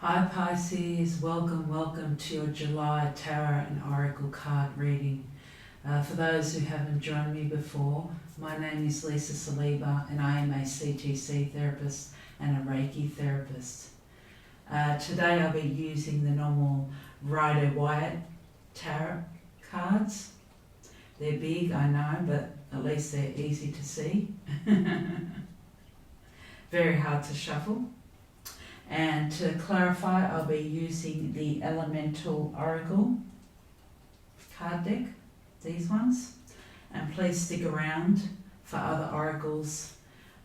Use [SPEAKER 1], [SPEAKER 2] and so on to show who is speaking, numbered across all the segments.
[SPEAKER 1] Hi Pisces, welcome to your July Tarot and Oracle card reading. For those who haven't joined me before, my name is Lisa Saliba and I am a CTC therapist and a Reiki therapist. Today I'll be using the normal Rider-Waite tarot cards. They're big, I know, but at least they're easy to see. Very hard to shuffle. And to clarify, I'll be using the Elemental Oracle card deck, these ones. And please stick around for other oracles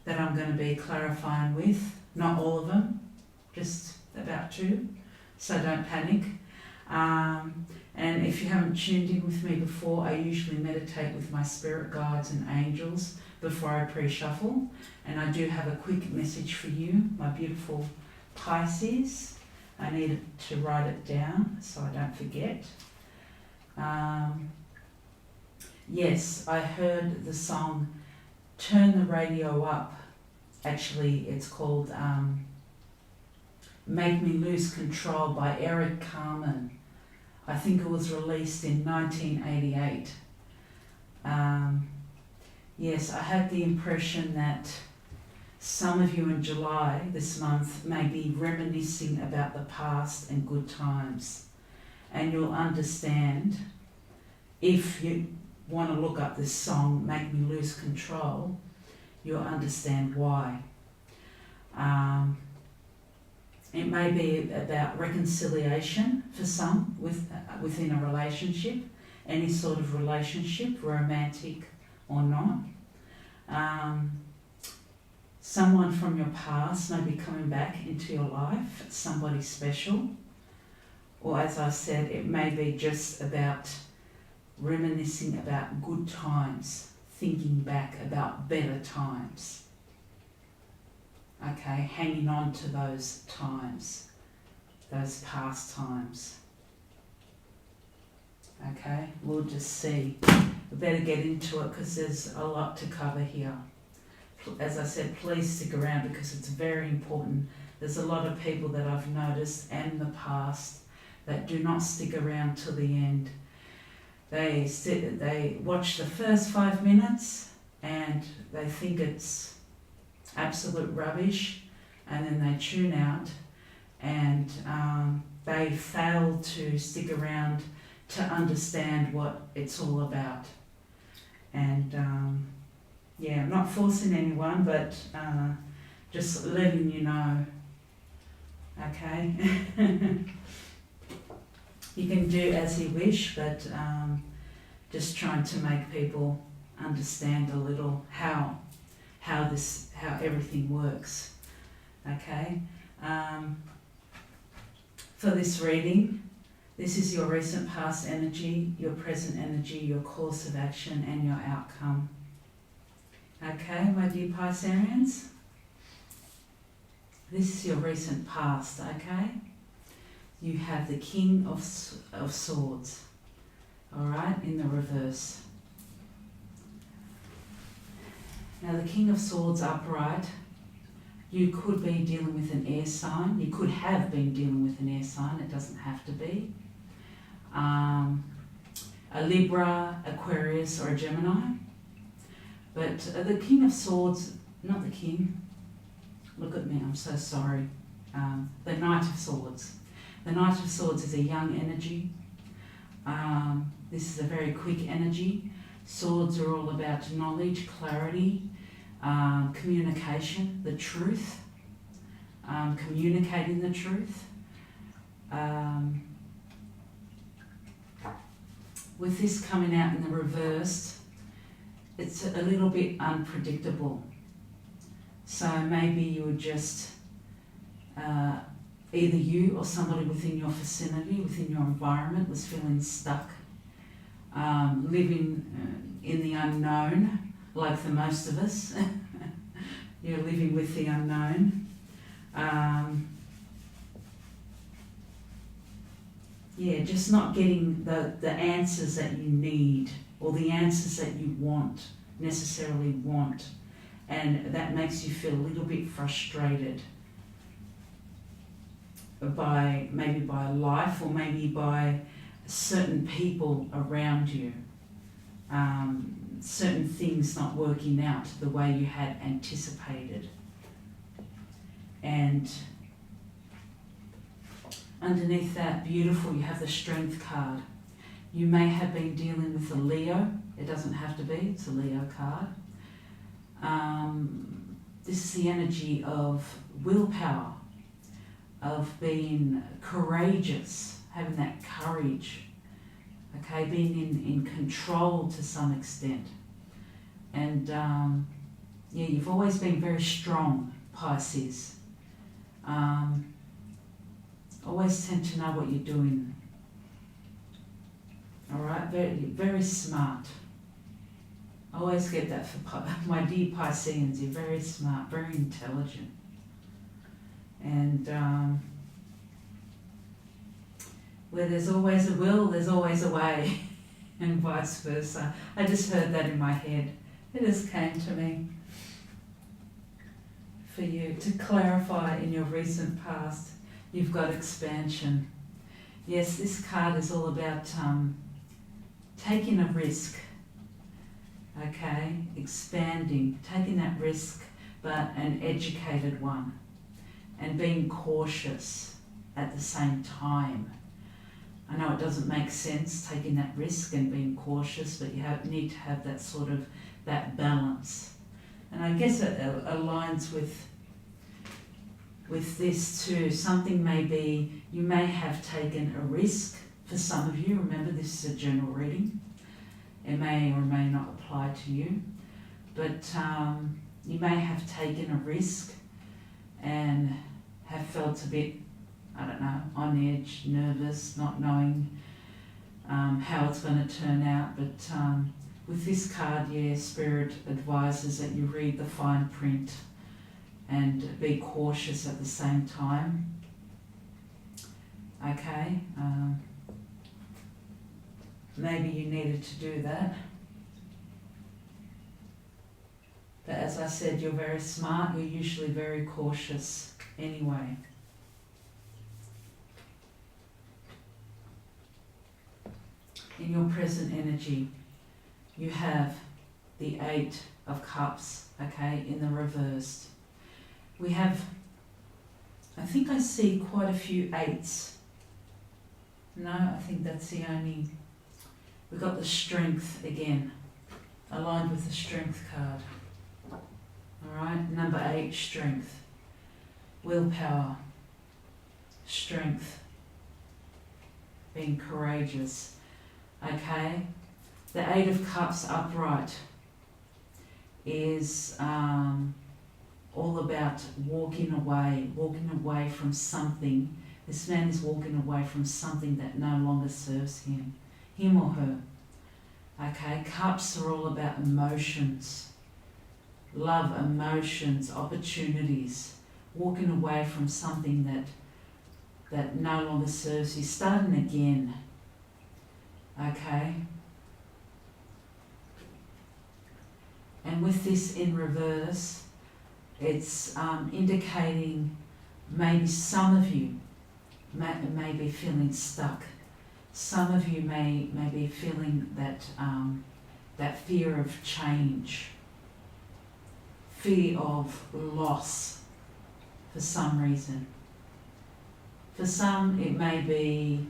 [SPEAKER 1] that I'm going to be clarifying with. Not all of them, just about 2, so don't panic. And if you haven't tuned in with me before, I usually meditate with my spirit guides and angels before I pre-shuffle. And I do have a quick message for you, my beautiful Pisces. I need to write it down so I don't forget. Yes, I heard the song Turn the Radio Up. Actually, it's called Make Me Lose Control by Eric Carmen. I think it was released in 1988. Yes, I had the impression that some of you in July this month may be reminiscing about the past and good times. And you'll understand, if you want to look up this song, Make Me Lose Control, you'll understand why. It may be about reconciliation for some within a relationship, any sort of relationship, romantic or not. Someone from your past may be coming back into your life, somebody special. Or as I said, it may be just about reminiscing about good times, thinking back about better times. Okay, hanging on to those times, those past times. Okay, we'll just see. We better get into it because there's a lot to cover here. As I said, please stick around because it's very important. There's a lot of people that I've noticed and in the past that do not stick around till the end. They watch the first 5 minutes and they think it's absolute rubbish, and then they tune out and they fail to stick around to understand what it's all about. And yeah, I'm not forcing anyone, but just letting you know, okay? You can do as you wish, but just trying to make people understand a little how everything works, okay? For this reading, this is your recent past energy, your present energy, your course of action, and your outcome. Okay, my dear Pisceans, this is your recent past, okay? You have the King of Swords, all right, in the reverse. Now the King of Swords upright, you could be dealing with an air sign. You could have been dealing with an air sign, it doesn't have to be. A Libra, Aquarius, or a Gemini. But the King of Swords, not the King, look at me, I'm so sorry. The Knight of Swords. The Knight of Swords is a young energy. This is a very quick energy. Swords are all about knowledge, clarity, communication, the truth, communicating the truth. With this coming out in the reverse, it's a little bit unpredictable. So maybe you would just, either you or somebody within your vicinity, within your environment was feeling stuck, living in the unknown, like the most of us. You're living with the unknown. Yeah, just not getting the answers that you need or the answers that you necessarily want. And that makes you feel a little bit frustrated. maybe by life, or maybe by certain people around you. Certain things not working out the way you had anticipated. And underneath that, beautiful, you have the Strength card. You may have been dealing with a Leo. It doesn't have to be, it's a Leo card. This is the energy of willpower, of being courageous, having that courage, okay, being in control to some extent. And yeah, you've always been very strong, Pisces. Always tend to know what you're doing. All right, very, very smart. I always get that for my dear Pisceans. You're very smart, very intelligent. And where there's always a will, there's always a way, and vice versa. I just heard that in my head. It just came to me for you to clarify in your recent past. You've got expansion. Yes, this card is all about taking a risk, okay, expanding, taking that risk, but an educated one, and being cautious at the same time. I know it doesn't make sense taking that risk and being cautious, but you need to have that sort of, that balance. And I guess it aligns with this too. Something may be, you may have taken a risk for some of you. Remember, this is a general reading. It may or may not apply to you, but you may have taken a risk and have felt a bit, I don't know, on edge, nervous, not knowing how it's going to turn out. But with this card, yeah, Spirit advises that you read the fine print and be cautious at the same time. Okay, maybe you needed to do that. But as I said, you're very smart, you're usually very cautious anyway. In your present energy, you have the Eight of Cups, okay, in the reversed. We have, I think I see quite a few eights. No, I think that's the only, we've got the Strength again, aligned with the Strength card. Alright, number 8, Strength. Willpower, strength, being courageous. Okay, the Eight of Cups upright is all about walking away from something. This man is walking away from something that no longer serves him or her. Okay, cups are all about emotions, love, emotions, opportunities, walking away from something that no longer serves you, starting again. Okay, and with this in reverse, it's indicating maybe some of you may be feeling stuck. Some of you may be feeling that fear of change, fear of loss for some reason. For some it may be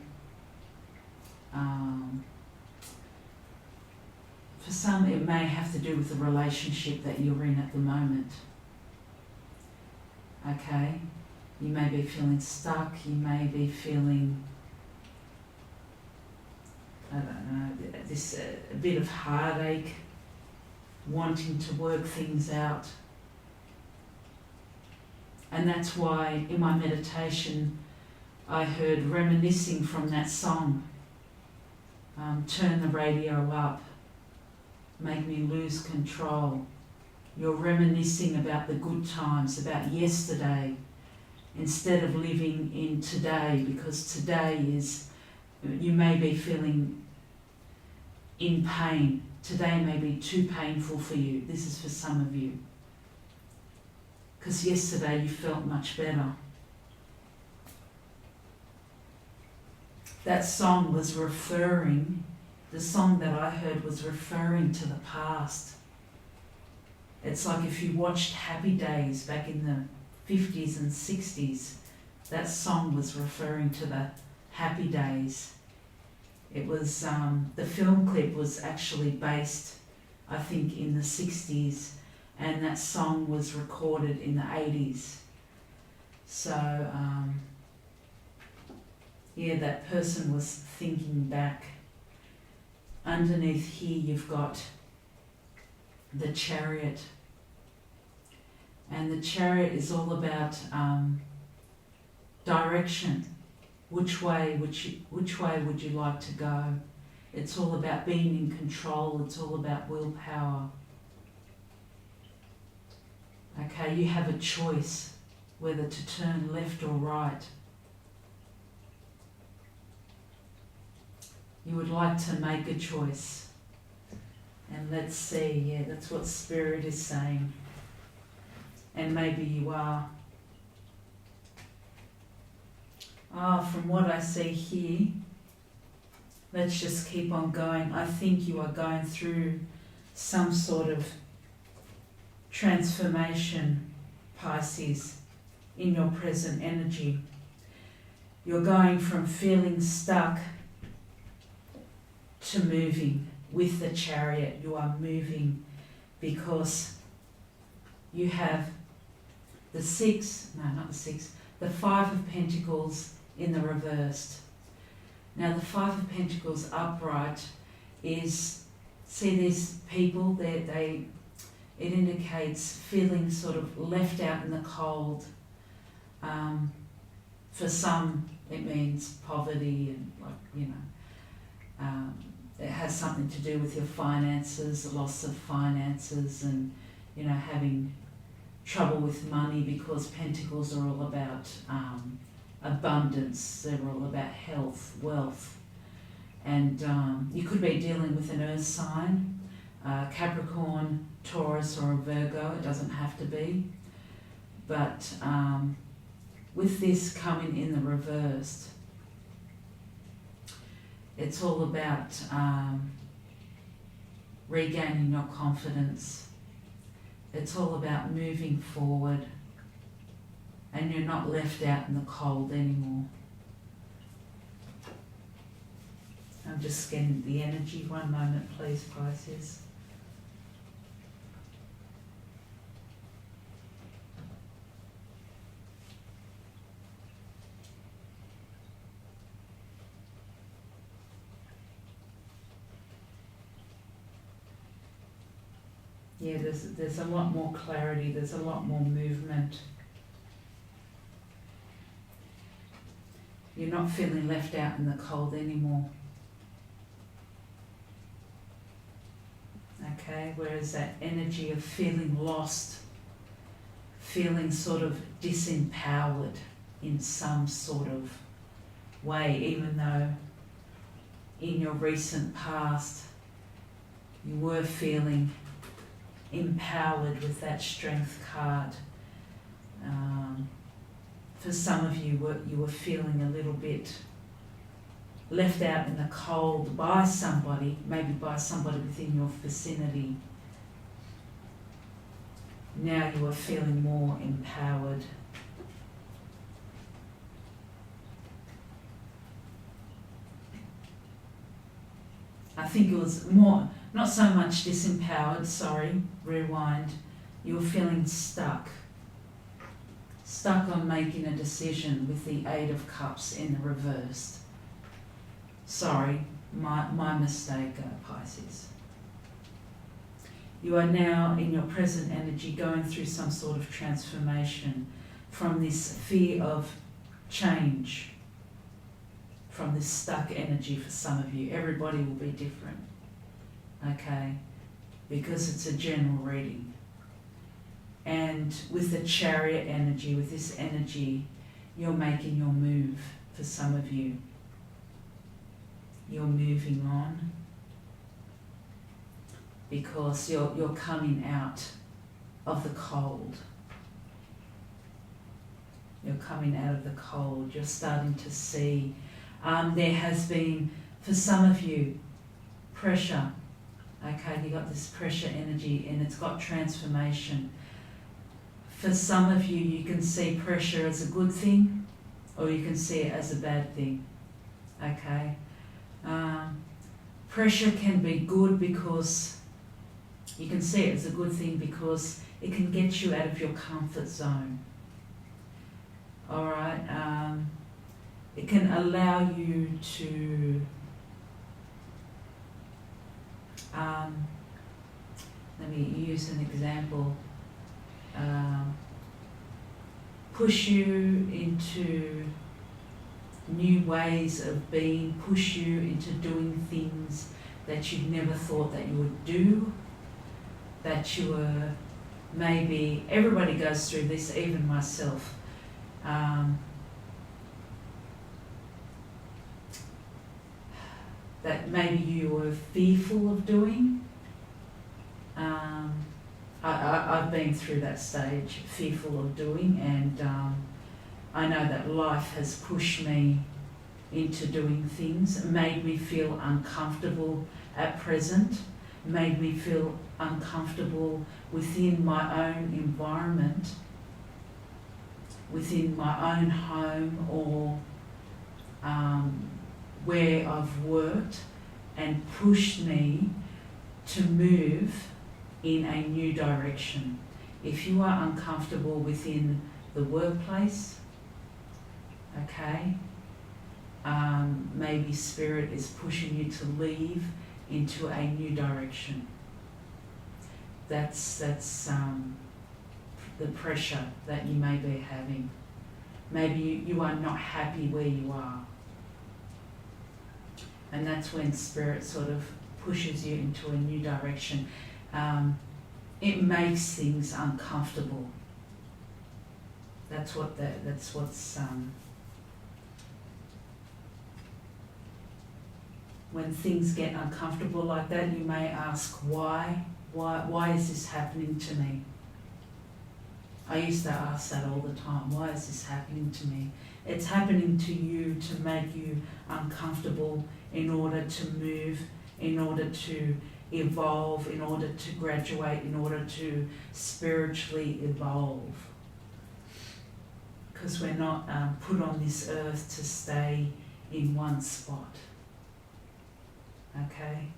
[SPEAKER 1] for some it may have to do with the relationship that you're in at the moment. Okay, you may be feeling stuck, you may be feeling, I don't know, this a bit of heartache, wanting to work things out. And that's why in my meditation I heard reminiscing from that song, turn the radio up, make me lose control. You're reminiscing about the good times, about yesterday, instead of living in today, because today is, you may be feeling in pain. Today may be too painful for you. This is for some of you. Because yesterday you felt much better. that song was referring, the song that I heard was referring to the past. It's like if you watched Happy Days back in the 50s and 60s, that song was referring to the Happy Days. It was, the film clip was actually based, I think, in the 60s, and that song was recorded in the 80s. So, yeah, that person was thinking back. Underneath here you've got the Chariot. And the Chariot is all about direction. Which way would you like to go? It's all about being in control. It's all about willpower. Okay, you have a choice whether to turn left or right. You would like to make a choice. And let's see, yeah, that's what Spirit is saying. And maybe you are. From what I see here, let's just keep on going. I think you are going through some sort of transformation, Pisces, in your present energy. You're going from feeling stuck to moving. With the Chariot, you are moving because you have the the Five of Pentacles in the reversed. Now the Five of Pentacles upright is, see these people, it indicates feeling sort of left out in the cold. For some it means poverty and it has something to do with your finances, loss of finances, and having trouble with money, because Pentacles are all about abundance. They're all about health, wealth, and you could be dealing with an earth sign, Capricorn, Taurus, or a Virgo. It doesn't have to be, but with this coming in the reversed, it's all about regaining your confidence. It's all about moving forward, and you're not left out in the cold anymore. I'm just getting the energy. One moment, please, Pisces. Yeah, there's a lot more clarity, there's a lot more movement. You're not feeling left out in the cold anymore. Okay, whereas that energy of feeling lost, feeling sort of disempowered in some sort of way, even though in your recent past you were feeling empowered with that Strength card. For some of you, you were feeling a little bit left out in the cold by somebody, maybe by somebody within your vicinity. Now you are feeling more empowered. I think it was more, not so much disempowered, sorry, rewind. You were feeling stuck. Stuck on making a decision with the Eight of Cups in the reversed. Sorry, my mistake, Pisces. You are now in your present energy going through some sort of transformation from this fear of change, from this stuck energy for some of you. Everybody will be different, okay, because it's a general reading. And with the Chariot energy, with this energy, you're making your move for some of you. You're moving on because you're coming out of the cold. You're coming out of the cold. You're starting to see There has been, for some of you, pressure. Okay, you got this pressure energy and it's got transformation. For some of you, you can see pressure as a good thing or you can see it as a bad thing. Okay? Pressure can be good because you can see it as a good thing because it can get you out of your comfort zone. Alright? It can allow you to let me use an example. Push you into new ways of being, push you into doing things that you never thought that you would do, that you were maybe, everybody goes through this, even myself. That maybe you were fearful of doing. I've been through that stage, fearful of doing, and I know that life has pushed me into doing things, made me feel uncomfortable at present, made me feel uncomfortable within my own environment, within my own home or where I've worked, and pushed me to move in a new direction. If you are uncomfortable within the workplace, okay, maybe Spirit is pushing you to leave into a new direction. That's the pressure that you may be having. Maybe you are not happy where you are. And that's when Spirit sort of pushes you into a new direction. It makes things uncomfortable. That's what's when things get uncomfortable like that, you may ask why is this happening to me? I used to ask that all the time. Why is this happening to me? It's happening to you to make you uncomfortable in order to move, in order to evolve, in order to graduate, in order to spiritually evolve. Because we're not put on this earth to stay in one spot. Okay?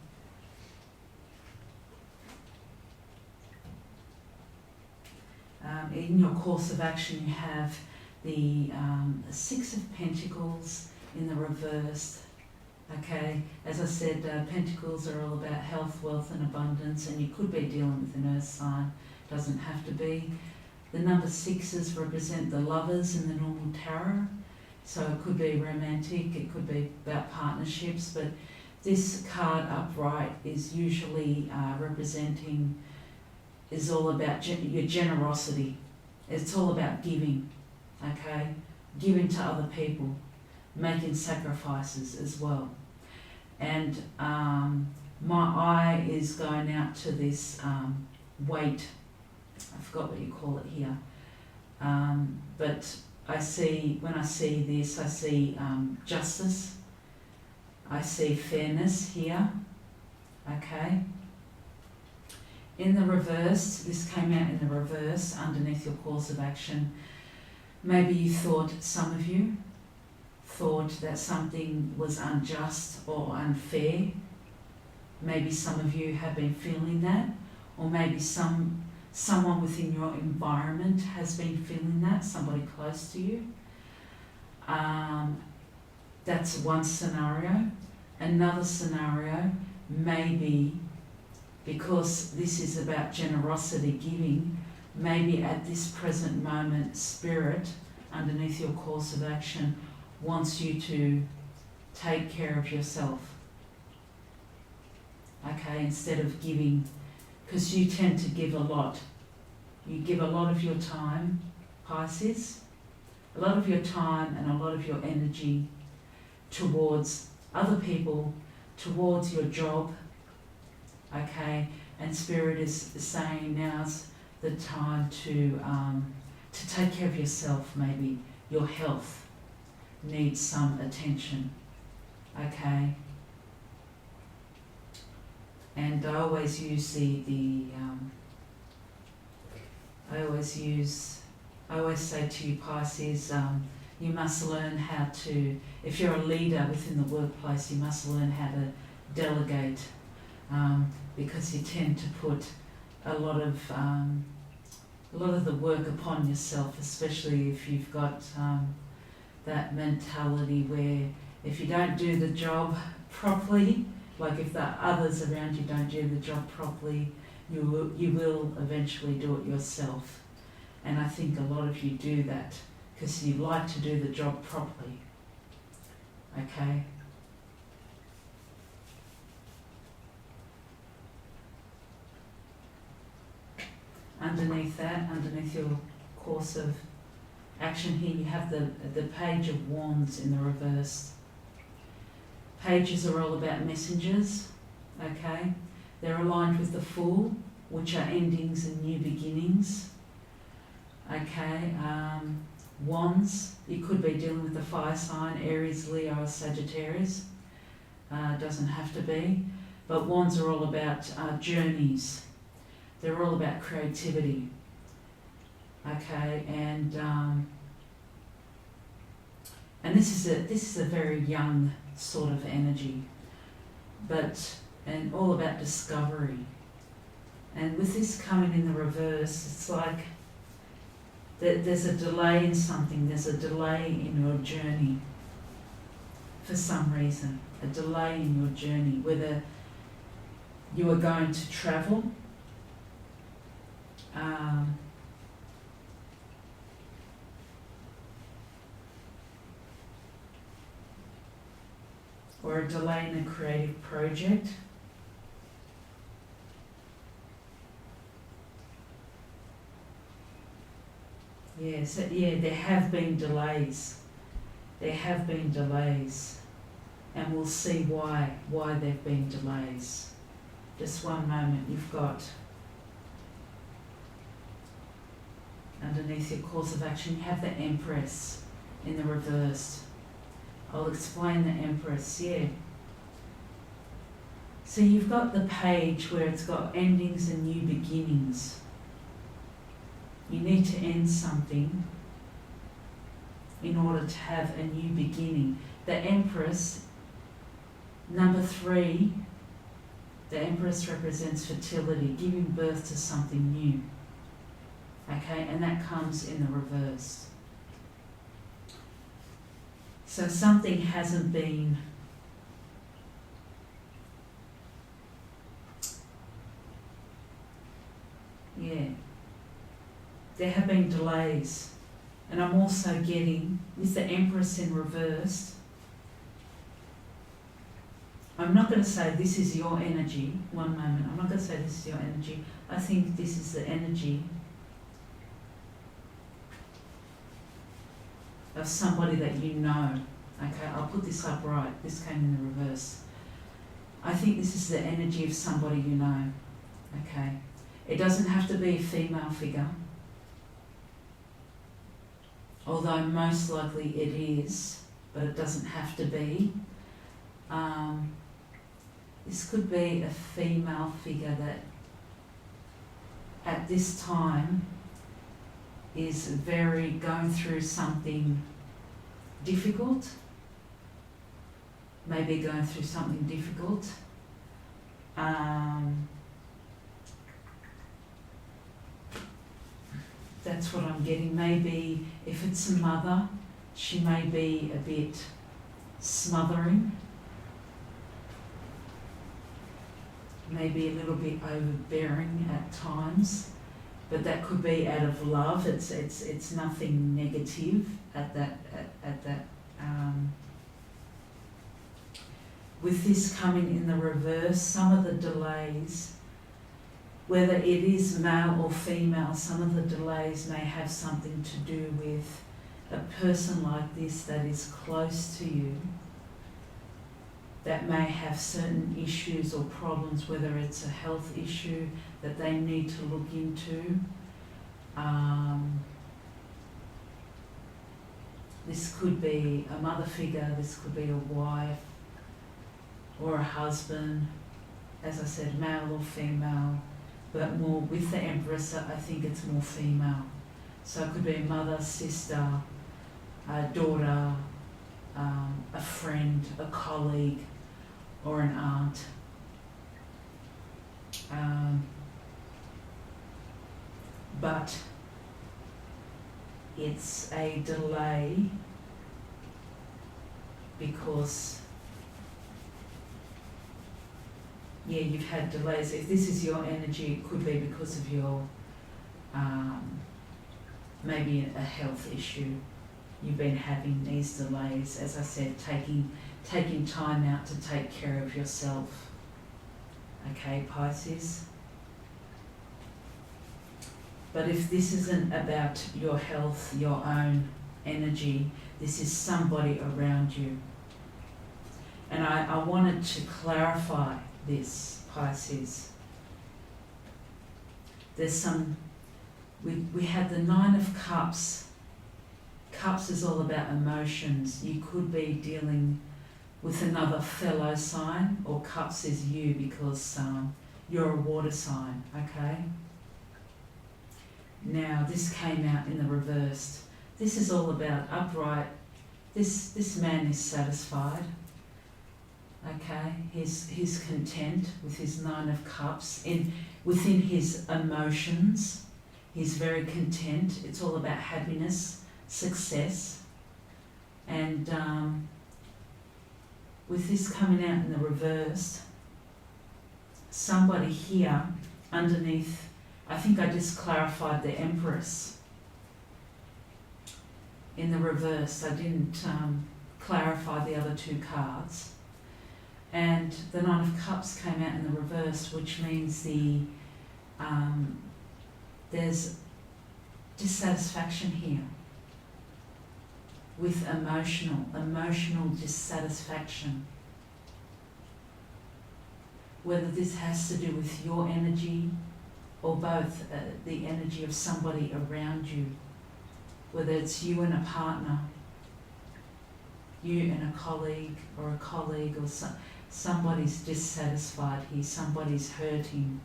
[SPEAKER 1] In your course of action you have the Six of Pentacles in the reverse. Okay, as I said, Pentacles are all about health, wealth and abundance, and you could be dealing with an earth sign, doesn't have to be. The number 6s represent the lovers in the normal tarot, so it could be romantic, it could be about partnerships, but this card upright is usually is all about your generosity. It's all about giving, okay? Giving to other people, making sacrifices as well. And my eye is going out to this weight. I forgot what you call it here. But when I see this, I see justice. I see fairness here, okay? In the reverse, this came out in the reverse underneath your course of action. Maybe you thought, some of you thought that something was unjust or unfair. Maybe some of you have been feeling that, or maybe someone within your environment has been feeling that, somebody close to you. That's one scenario. Another scenario may be, because this is about generosity, giving, maybe at this present moment, Spirit, underneath your course of action, wants you to take care of yourself. Okay, instead of giving, because you tend to give a lot. You give a lot of your time, Pisces, a lot of your time and a lot of your energy towards other people, towards your job, okay? And Spirit is saying now's the time to take care of yourself. Maybe your health needs some attention. Okay. And I always use I always say to you Pisces, you must learn how to, if you're a leader within the workplace, you must learn how to delegate, because you tend to put a lot of the work upon yourself, especially if you've got that mentality where if you don't do the job properly, like if the others around you don't do the job properly, you will eventually do it yourself. And I think a lot of you do that because you like to do the job properly. Okay? Underneath that, underneath your course of action here, you have the Page of Wands in the reverse. Pages are all about messengers, okay? They're aligned with the Fool, which are endings and new beginnings. Okay, Wands, you could be dealing with the fire sign, Aries, Leo, or Sagittarius. Doesn't have to be. But Wands are all about journeys. They're all about creativity. Okay, and this is a very young sort of energy, and all about discovery. And with this coming in the reverse, it's like there's a delay in something. There's a delay in your journey for some reason. A delay in your journey, whether you are going to travel, or a delay in a creative project. Yes, there have been delays. There have been delays. And we'll see why there've been delays. Just one moment. You've got, underneath your course of action, you have the Empress in the reverse. I'll explain the Empress, yeah. So you've got the page where it's got endings and new beginnings. You need to end something in order to have a new beginning. The Empress, number 3, the Empress represents fertility, giving birth to something new. Okay, and that comes in the reverse. So something hasn't been there have been delays. And I'm also getting, with the Empress in reverse, I'm not going to say this is your energy, one moment, I'm not going to say this is your energy, I think this is the energy of somebody that you know. Okay, I'll put this up right, this came in the reverse. I think this is the energy of somebody you know. Okay, it doesn't have to be a female figure, although most likely it is, but it doesn't have to be. This could be a female figure that at this time is going through something difficult, maybe going through something difficult. That's what I'm getting. Maybe if it's a mother, she may be a bit smothering, maybe a little bit overbearing at times, but that could be out of love. It's nothing negative at that. With this coming in the reverse, some of the delays, whether it is male or female, some of the delays may have something to do with a person like this that is close to you, that may have certain issues or problems, whether it's a health issue that they need to look into. This could be a mother figure, this could be a wife, or a husband, as I said, male or female, but more with the Empress, I think it's more female. So it could be a mother, sister, a daughter, a friend, a colleague, or an aunt. But it's a delay because, yeah, you've had delays. If this is your energy, it could be because of your, maybe a health issue. You've been having these delays, as I said, taking time out to take care of yourself. Okay, Pisces? But if this isn't about your health, your own energy, this is somebody around you. And I wanted to clarify this, Pisces. There's some, we had the Nine of Cups. Cups is all about emotions. You could be dealing with another fellow sign, or Cups is you because you're a water sign, okay? Now, this came out in the reversed. This is all about upright. This man is satisfied, okay? He's content with his Nine of Cups. Within his emotions, he's very content. It's all about happiness, success. And with this coming out in the reverse, somebody here underneath, I think I just clarified the Empress. In the reverse, I didn't clarify the other two cards. And the Nine of Cups came out in the reverse, which means there's dissatisfaction here with emotional dissatisfaction. Whether this has to do with your energy or both, the energy of somebody around you, whether it's you and a partner, you and a colleague, or somebody's dissatisfied here, somebody's hurting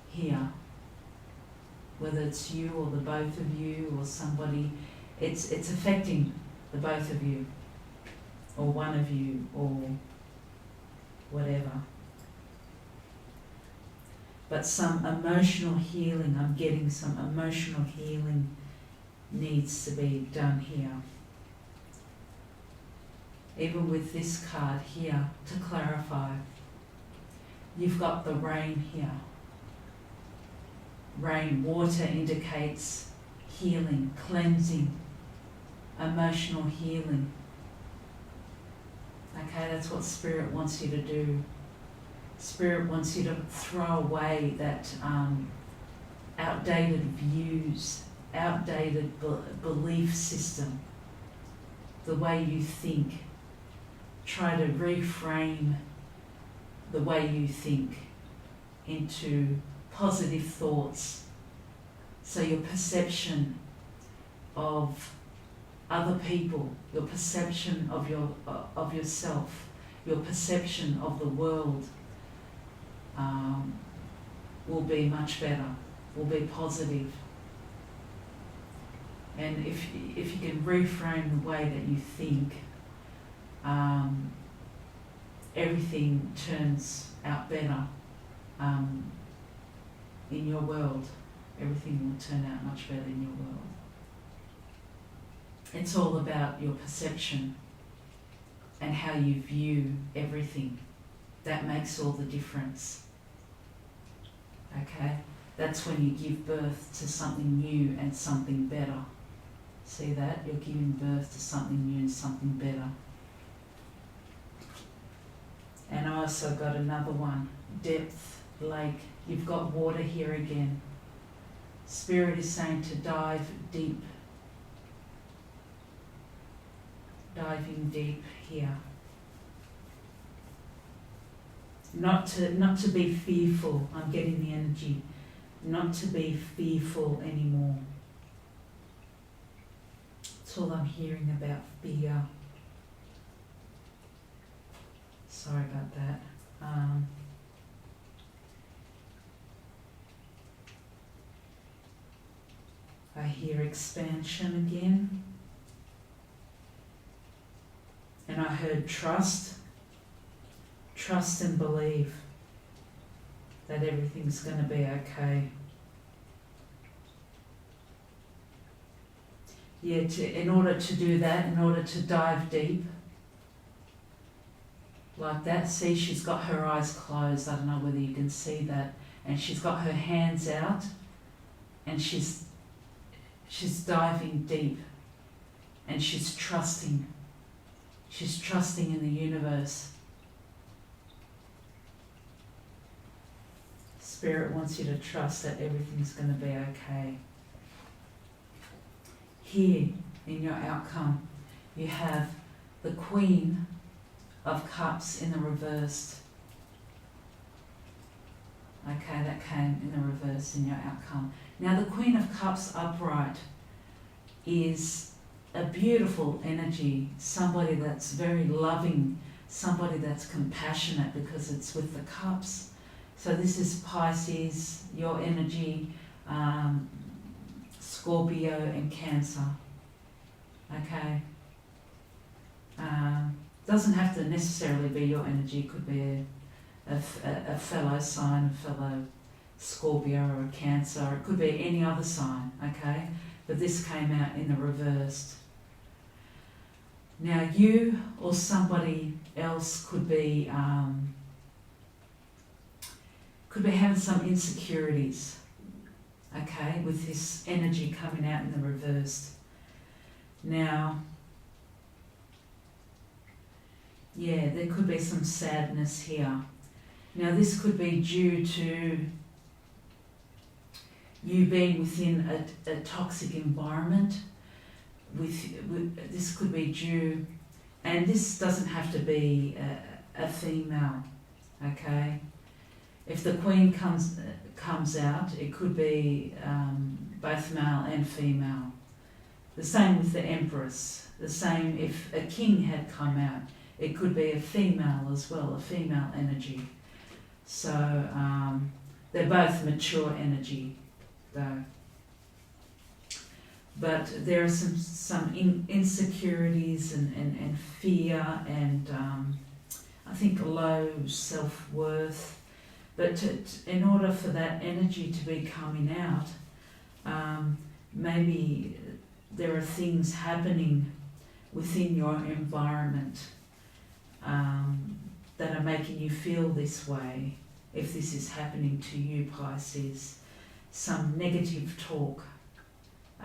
[SPEAKER 1] here, whether it's you or the both of you, or somebody, it's affecting the both of you, or one of you, or whatever. But some emotional healing, I'm getting some emotional healing needs to be done here. Even with this card here, to clarify, you've got the rain here. Rain, water indicates healing, cleansing, emotional healing. Okay, that's what Spirit wants you to do. Spirit wants you to throw away that outdated views, outdated belief system, the way you think. Try to reframe the way you think into positive thoughts. So your perception of other people, your perception of yourself, your perception of the world will be much better, will be positive. And if you can reframe the way that you think, everything turns out better in your world. Everything will turn out much better in your world. It's all about your perception and how you view everything. That makes all the difference. Okay? That's when you give birth to something new and something better. See that? You're giving birth to something new and something better. And I also got another one, depth, lake. You've got water here again. Spirit is saying to dive deep. Diving deep here. Not to be fearful. I'm getting the energy. Not to be fearful anymore. That's all I'm hearing about fear. Sorry about that. I hear expansion again. And I heard trust. Trust and believe that everything's going to be okay. Yeah, in order to do that, in order to dive deep, like that, see, she's got her eyes closed. I don't know whether you can see that. And she's got her hands out and she's diving deep and she's trusting. She's trusting in the universe. Spirit wants you to trust that everything's going to be okay. Here in your outcome, you have the Queen of Cups in the reversed. Okay, that came in the reverse in your outcome. Now the Queen of Cups upright is a beautiful energy, somebody that's very loving, somebody that's compassionate because it's with the cups. So this is Pisces, your energy, Scorpio and Cancer. Okay. Doesn't have to necessarily be your energy. It could be a fellow sign, a fellow Scorpio or a Cancer. It could be any other sign, okay? But this came out in the reversed. Now you or somebody else could be having some insecurities, okay, with this energy coming out in the reversed. Now, yeah, there could be some sadness here. Now this could be due to you being within a toxic environment. This could be due, and this doesn't have to be a female, okay? If the Queen comes out, it could be both male and female. The same with the Empress. The same if a king had come out, it could be a female as well, a female energy. So they're both mature energy though. But there are some insecurities and fear and I think low self-worth. But in order for that energy to be coming out, maybe there are things happening within your environment that are making you feel this way. If this is happening to you, Pisces, some negative talk,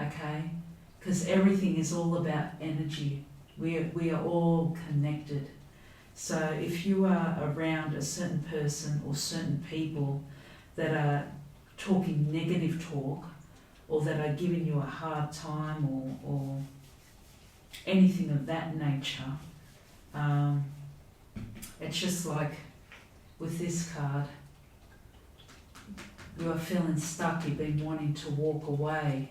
[SPEAKER 1] okay? Because everything is all about energy. We are all connected. So if you are around a certain person or certain people that are talking negative talk or that are giving you a hard time or anything of that nature, it's just like with this card, you are feeling stuck, you've been wanting to walking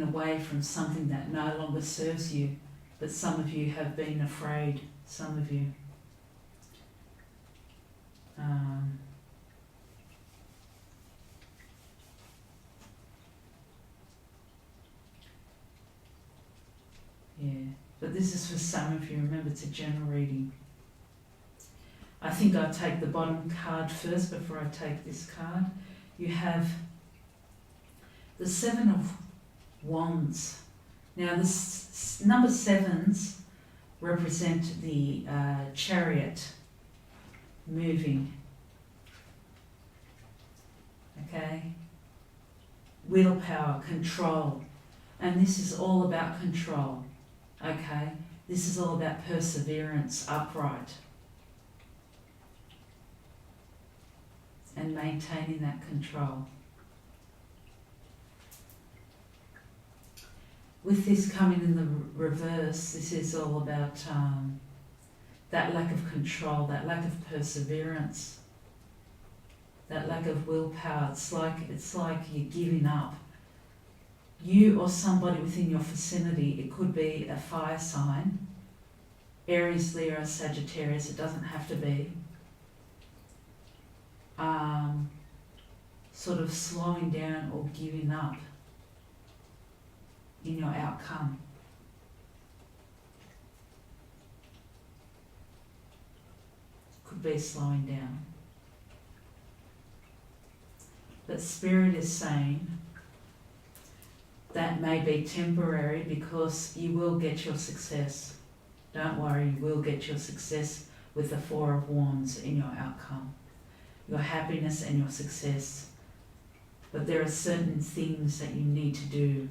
[SPEAKER 1] away from something that no longer serves you. But some of you have been afraid, some of you. Yeah, but this is for some of you. Remember, it's a general reading. I think I'll take the bottom card first before I take this card. You have the Seven of Wands. Now, this number sevens represent the chariot moving. Okay? Willpower, control. And this is all about control. Okay? This is all about perseverance, upright. And maintaining that control. With this coming in the reverse, this is all about that lack of control, that lack of perseverance, that lack of willpower. It's like you're giving up. You or somebody within your vicinity, it could be a fire sign, Aries, Leo, Sagittarius, it doesn't have to be. Sort of slowing down or giving up in your outcome. Could be slowing down. But Spirit is saying that may be temporary because you will get your success. Don't worry, you will get your success with the Four of Wands in your outcome. Your happiness and your success. But there are certain things that you need to do.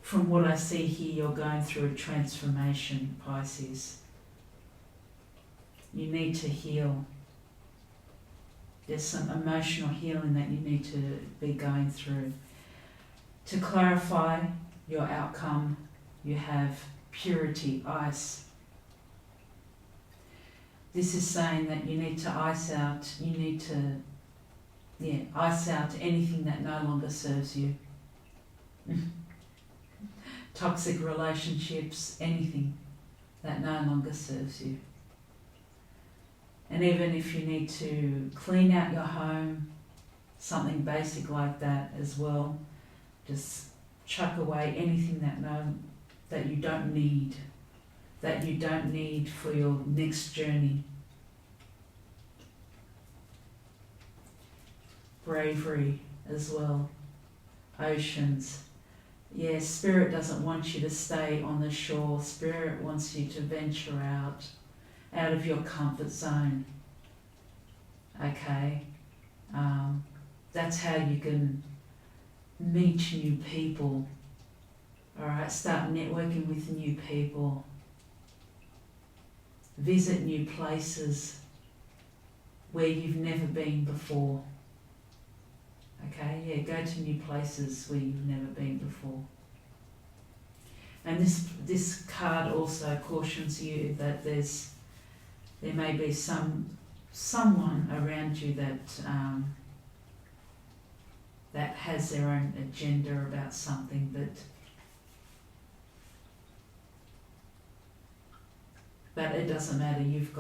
[SPEAKER 1] From what I see here, you're going through a transformation, Pisces. You need to heal. There's some emotional healing that you need to be going through. To clarify your outcome, you have purity, ice. This is saying that you need to ice out, ice out anything that no longer serves you. Toxic relationships, anything that no longer serves you. And even if you need to clean out your home, something basic like that as well, just chuck away anything that you don't need for your next journey. Bravery as well. Oceans. Yeah, Spirit doesn't want you to stay on the shore. Spirit wants you to venture out of your comfort zone. Okay? That's how you can meet new people. Alright, start networking with new people. Visit new places where you've never been before. Okay, yeah, go to new places where you've never been before. And this card also cautions you that there may be someone around you that has their own agenda about something, but it doesn't matter. You've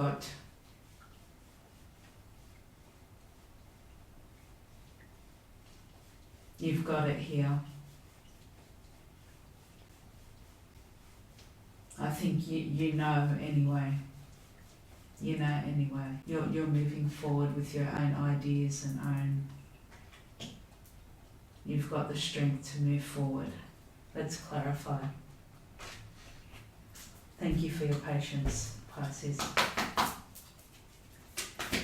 [SPEAKER 1] got it here. I think you know anyway. You know anyway. You're moving forward with your own ideas and you've got the strength to move forward. Let's clarify. Thank you for your patience, Pisces.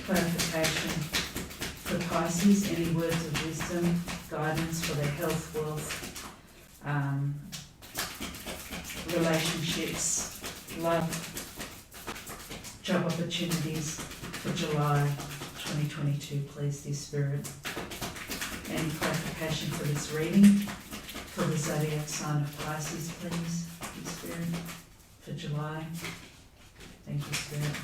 [SPEAKER 1] Clarification for Pisces, any words of wisdom, guidance for their health, wealth, relationships, love, job opportunities for July 2022, please, dear Spirit. Any clarification for this reading for the zodiac sign of Pisces, please, dear Spirit, for July. Thank you, Spirit.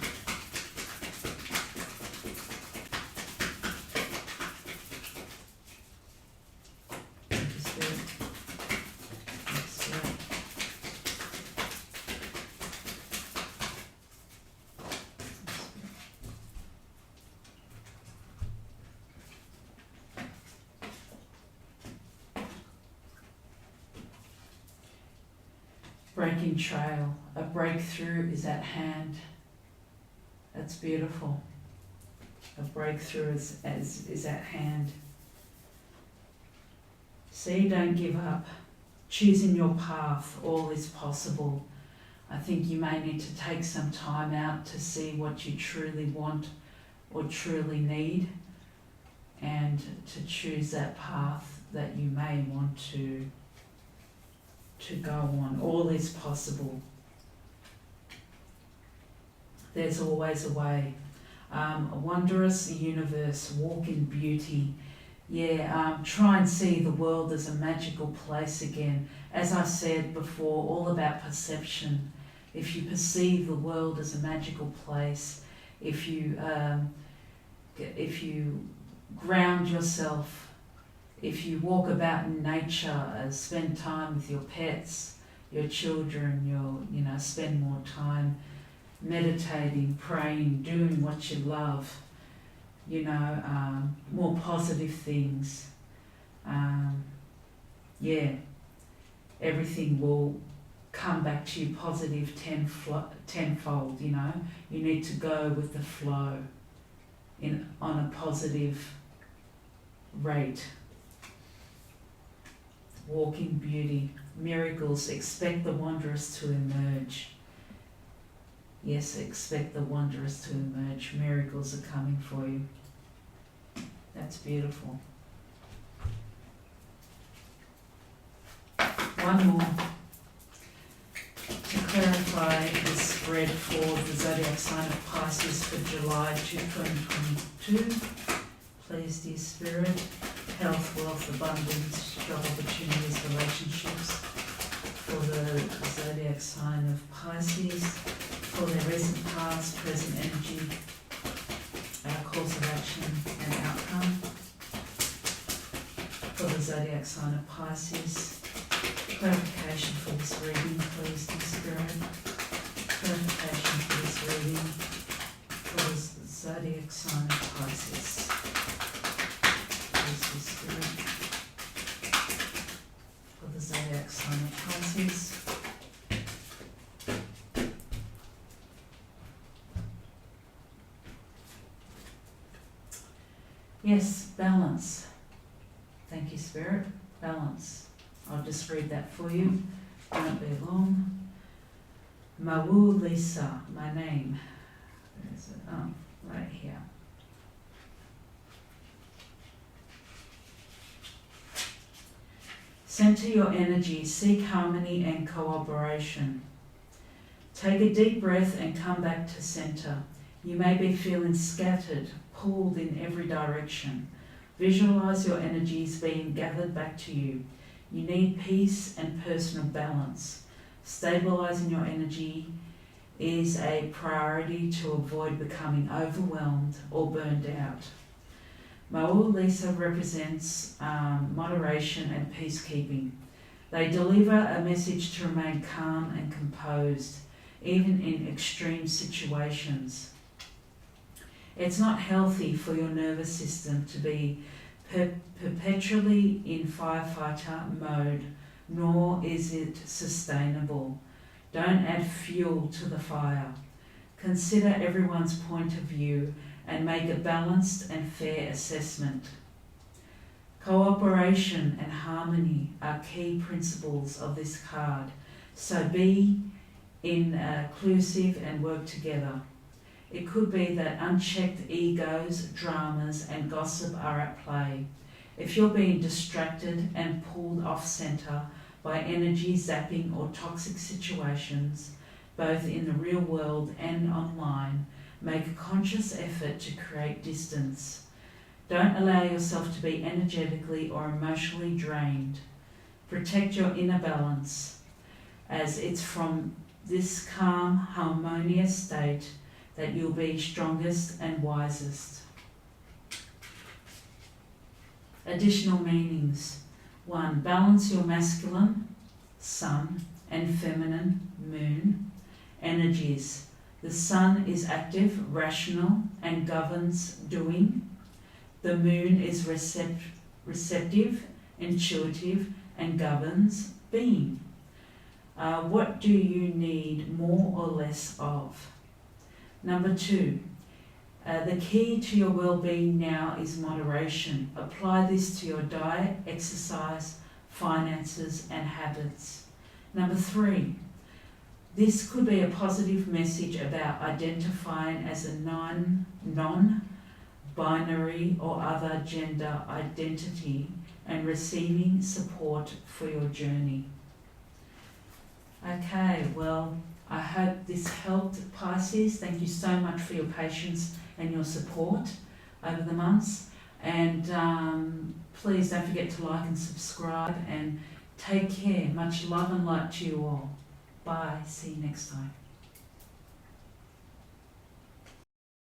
[SPEAKER 1] Breaking trail, a breakthrough is at hand. That's beautiful. A breakthrough is at hand. See, don't give up. Choosing your path, all is possible. I think you may need to take some time out to see what you truly want or truly need, and to choose that path that you may want to go on. All is possible. There's always a way. A wondrous universe, walk in beauty. Yeah, try and see the world as a magical place again. As I said before, all about perception. If you perceive the world as a magical place, if you ground yourself, if you walk about in nature, spend time with your pets, your children, spend more time meditating, praying, doing what you love, more positive things. Everything will come back to you positive tenfold. You need to go with the flow on a positive rate. Walk in beauty, miracles, expect the wondrous to emerge. Yes, expect the wondrous to emerge. Miracles are coming for you. That's beautiful. One more. To clarify the spread for the zodiac sign of Pisces for July 2022, please, dear Spirit, health, wealth, abundance, job opportunities, relationships for the zodiac sign of Pisces, for their recent past, present energy, course of action and outcome. For the zodiac sign of Pisces, clarification for this reading, please, dear Spirit. Clarification for this reading for the zodiac sign of Pisces. Please, dear Spirit. For the zodiac sign of Pisces. Yes, balance. Thank you, Spirit. Balance. I'll just read that for you. Won't be long. Mawu Lisa, my name. Where is it? Oh, right here. Center your energy, seek harmony and cooperation. Take a deep breath and come back to center. You may be feeling scattered, pulled in every direction. Visualize your energies being gathered back to you. You need peace and personal balance. Stabilizing your energy is a priority to avoid becoming overwhelmed or burned out. Mawu Lisa represents moderation and peacekeeping. They deliver a message to remain calm and composed, even in extreme situations. It's not healthy for your nervous system to be perpetually in firefighter mode, nor is it sustainable. Don't add fuel to the fire. Consider everyone's point of view and make a balanced and fair assessment. Cooperation and harmony are key principles of this card, so be inclusive and work together. It could be that unchecked egos, dramas and gossip are at play. If you're being distracted and pulled off centre by energy zapping or toxic situations, both in the real world and online, make a conscious effort to create distance. Don't allow yourself to be energetically or emotionally drained. Protect your inner balance, as it's from this calm, harmonious state that you'll be strongest and wisest. Additional meanings. 1. Balance your masculine, sun, and feminine, moon, energies. The sun is active, rational, and governs doing. The moon is receptive, intuitive, and governs being. What do you need more or less of? Number 2, the key to your well-being now is moderation. Apply this to your diet, exercise, finances, and habits. Number 3, this could be a positive message about identifying as a non-binary or other gender identity and receiving support for your journey. Okay, well, I hope this helped, Pisces. Thank you so much for your patience and your support over the months. And please don't forget to like and subscribe, and take care. Much love and light to you all. Bye. See you next time.